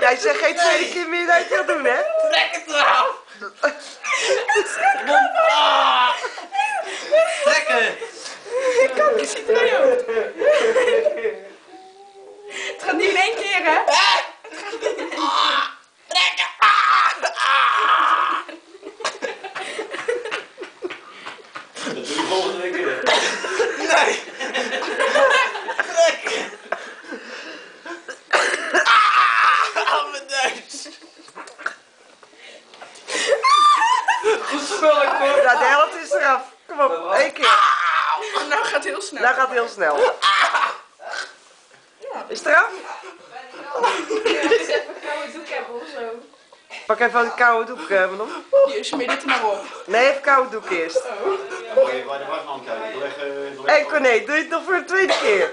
Jij zegt geen tweede keer meer dat je het wil doen, hè? Trek het eraf! Trekken! Kijk, je ziet er naar jou. Het gaat niet in één keer, hè? Trekken! Dat doe je volgende week weer. Nee! Trekken! Aan mijn neus! Goed spel, ik hoor. Nou, de helft is eraf. Kom op, 1 keer. Nou gaat het heel snel. Nou gaat het heel snel. Is het eraf? Eens even een koude doek hebben of zo. Pak even een koude doek, Manon. Hier, smeer dit er maar op. Nee, even koude doek eerst. Waar de wasmand kijken. Hé, Corné, doe je het nog voor de tweede keer?